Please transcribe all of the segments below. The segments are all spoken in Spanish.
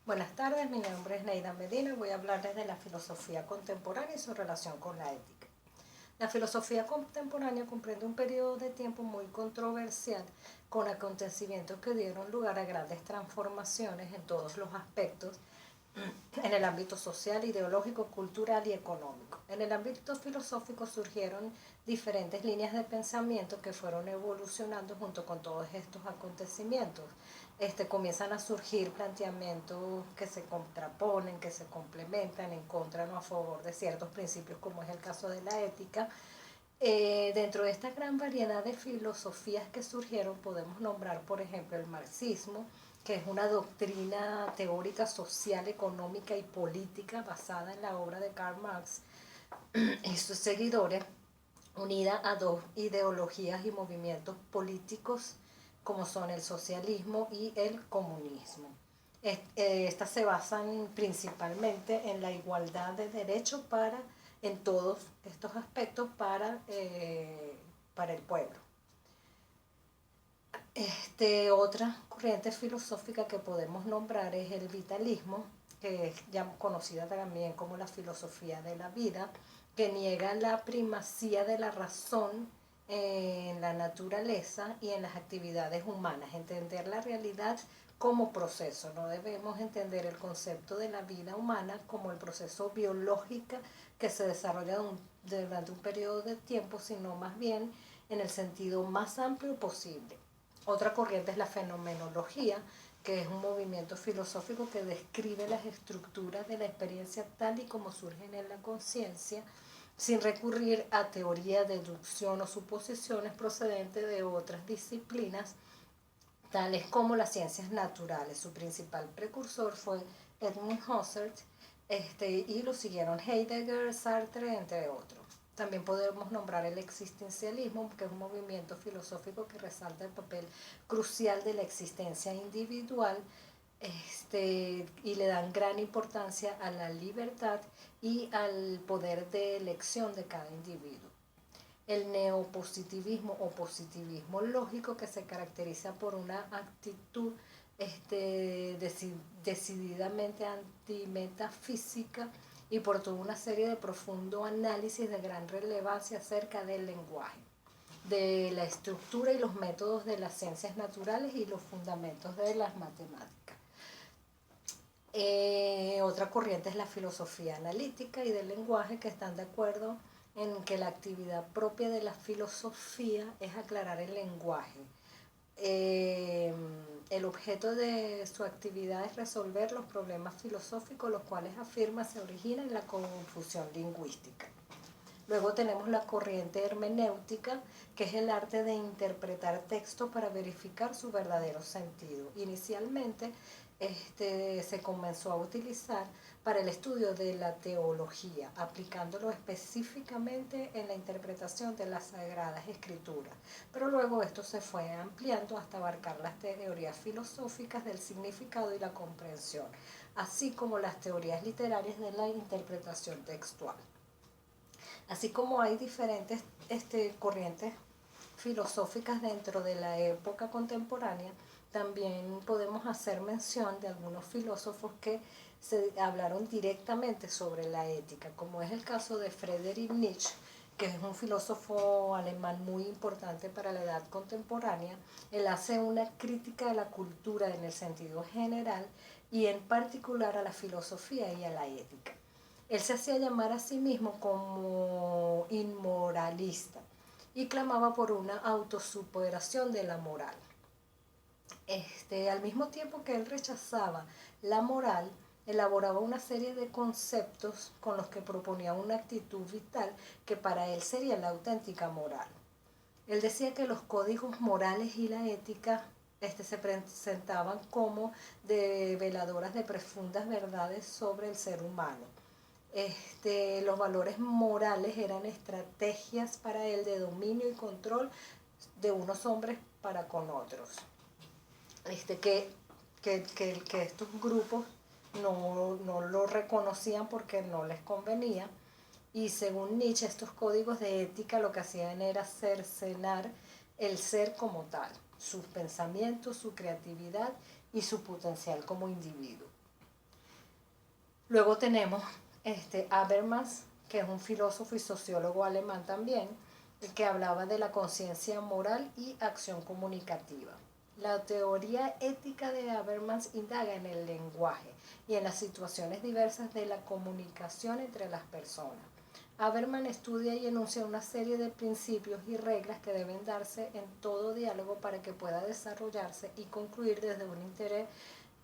Buenas tardes, mi nombre es Neida Medina y voy a hablarles de la filosofía contemporánea y su relación con la ética. La filosofía contemporánea comprende un periodo de tiempo muy controversial con acontecimientos que dieron lugar a grandes transformaciones en todos los aspectos en el ámbito social, ideológico, cultural y económico. En el ámbito filosófico surgieron diferentes líneas de pensamiento que fueron evolucionando junto con todos estos acontecimientos. Comienzan a surgir planteamientos que se contraponen, que se complementan en contra o a favor de ciertos principios, como es el caso de la ética. Dentro de esta gran variedad de filosofías que surgieron podemos nombrar, por ejemplo, el marxismo, que es una doctrina teórica social, económica y política basada en la obra de Karl Marx y sus seguidores, unida a dos ideologías y movimientos políticos como son el socialismo y el comunismo. Estas se basan principalmente en la igualdad de derechos en todos estos aspectos para el pueblo. Otra corriente filosófica que podemos nombrar es el vitalismo, que es ya conocida también como la filosofía de la vida, que niega la primacía de la razón en la naturaleza y en las actividades humanas, entender la realidad como proceso. No debemos entender el concepto de la vida humana como el proceso biológico que se desarrolla durante un periodo de tiempo, sino más bien en el sentido más amplio posible. Otra corriente es la fenomenología, que es un movimiento filosófico que describe las estructuras de la experiencia tal y como surgen en la conciencia, sin recurrir a teoría, deducción o suposiciones procedentes de otras disciplinas, tales como las ciencias naturales. Su principal precursor fue Edmund Husserl, y lo siguieron Heidegger, Sartre, entre otros. También podemos nombrar el existencialismo, que es un movimiento filosófico que resalta el papel crucial de la existencia individual, y le dan gran importancia a la libertad y al poder de elección de cada individuo. El neopositivismo o positivismo lógico, que se caracteriza por una actitud decididamente antimetafísica y por toda una serie de profundo análisis de gran relevancia acerca del lenguaje, de la estructura y los métodos de las ciencias naturales y los fundamentos de las matemáticas. Otra corriente es la filosofía analítica y del lenguaje, que están de acuerdo en que la actividad propia de la filosofía es aclarar el lenguaje. El objeto de su actividad es resolver los problemas filosóficos, los cuales afirma se originan en la confusión lingüística. Luego tenemos la corriente hermenéutica, que es el arte de interpretar textos para verificar su verdadero sentido. Inicialmente se comenzó a utilizar para el estudio de la teología, aplicándolo específicamente en la interpretación de las Sagradas Escrituras. Pero luego esto se fue ampliando hasta abarcar las teorías filosóficas del significado y la comprensión, así como las teorías literarias de la interpretación textual. Así como hay diferentes corrientes filosóficas dentro de la época contemporánea, también podemos hacer mención de algunos filósofos que se hablaron directamente sobre la ética, como es el caso de Friedrich Nietzsche, que es un filósofo alemán muy importante para la edad contemporánea. Él hace una crítica de la cultura en el sentido general y en particular a la filosofía y a la ética. Él se hacía llamar a sí mismo como inmoralista y clamaba por una autosuperación de la moral. Al mismo tiempo que él rechazaba la moral, elaboraba una serie de conceptos con los que proponía una actitud vital que para él sería la auténtica moral. Él decía que los códigos morales y la ética se presentaban como develadoras de profundas verdades sobre el ser humano. Los valores morales eran estrategias para él de dominio y control de unos hombres para con otros. Que estos grupos no lo reconocían porque no les convenía, y según Nietzsche estos códigos de ética lo que hacían era cercenar el ser como tal, sus pensamientos, su creatividad y su potencial como individuo. Luego tenemos Habermas, que es un filósofo y sociólogo alemán también, que hablaba de la conciencia moral y acción comunicativa. La teoría ética de Habermas indaga en el lenguaje y en las situaciones diversas de la comunicación entre las personas. Habermas estudia y enuncia una serie de principios y reglas que deben darse en todo diálogo para que pueda desarrollarse y concluir desde un interés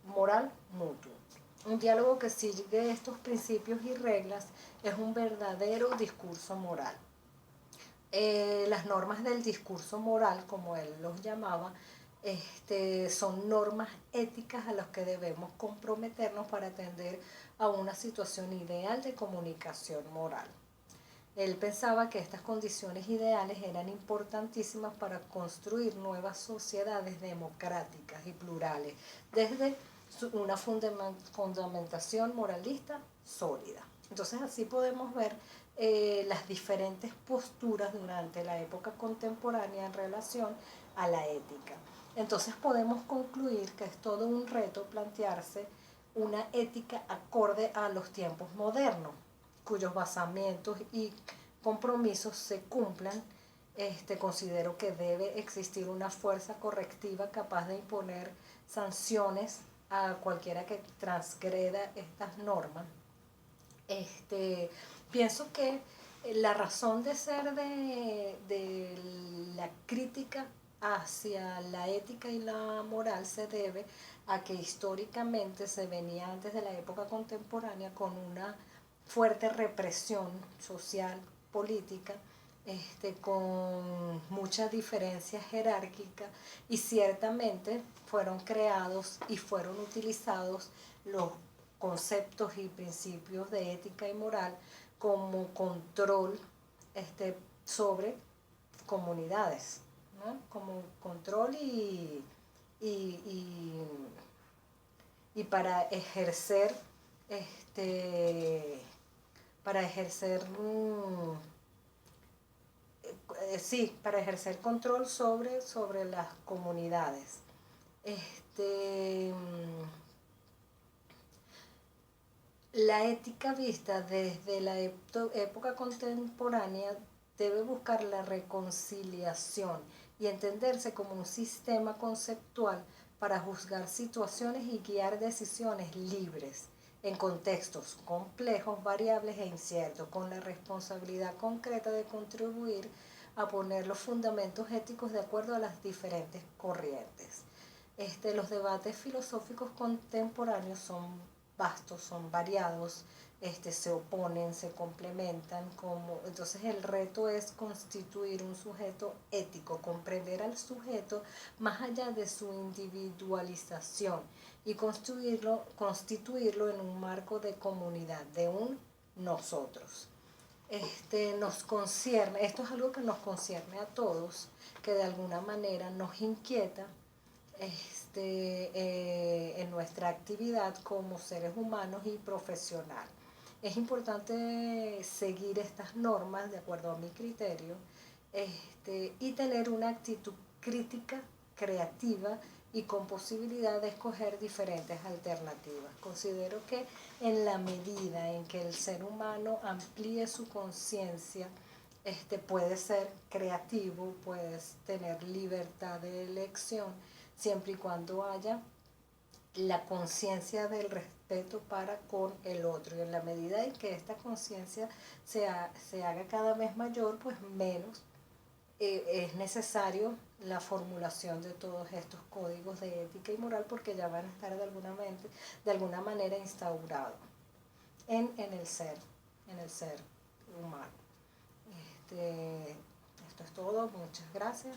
moral mutuo. Un diálogo que sigue estos principios y reglas es un verdadero discurso moral. Las normas del discurso moral, como él los llamaba, son normas éticas a las que debemos comprometernos para atender a una situación ideal de comunicación moral. Él pensaba que estas condiciones ideales eran importantísimas para construir nuevas sociedades democráticas y plurales desde una fundamentación moralista sólida. Entonces así podemos ver las diferentes posturas durante la época contemporánea en relación a la ética. Entonces podemos concluir que es todo un reto plantearse una ética acorde a los tiempos modernos, cuyos basamientos y compromisos se cumplan. Considero que debe existir una fuerza correctiva capaz de imponer sanciones a cualquiera que transgreda estas normas. Pienso que la razón de ser de la crítica hacia la ética y la moral se debe a que históricamente se venía antes de la época contemporánea con una fuerte represión social, política, con muchas diferencias jerárquicas, y ciertamente fueron creados y fueron utilizados los conceptos y principios de ética y moral como control sobre comunidades, ¿no? Como control y, y, y para ejercer para ejercer para ejercer control sobre las comunidades. La ética vista desde la época contemporánea debe buscar la reconciliación y entenderse como un sistema conceptual para juzgar situaciones y guiar decisiones libres en contextos complejos, variables e inciertos, con la responsabilidad concreta de contribuir a poner los fundamentos éticos de acuerdo a las diferentes corrientes. Los debates filosóficos contemporáneos son vastos, son variados, se oponen, se complementan. Entonces el reto es constituir un sujeto ético, comprender al sujeto más allá de su individualización y constituirlo en un marco de comunidad, de un nosotros. Nos concierne, esto es algo que nos concierne a todos, que de alguna manera nos inquieta en nuestra actividad como seres humanos y profesional. Es importante seguir estas normas de acuerdo a mi criterio, y tener una actitud crítica, creativa y con posibilidad de escoger diferentes alternativas. Considero que en la medida en que el ser humano amplíe su conciencia, puede ser creativo, puedes tener libertad de elección, siempre y cuando haya la conciencia del respeto para con el otro. Y en la medida en que esta conciencia se haga cada vez mayor, pues menos es necesario la formulación de todos estos códigos de ética y moral, porque ya van a estar de alguna manera instaurados en el ser humano. Esto es todo, muchas gracias.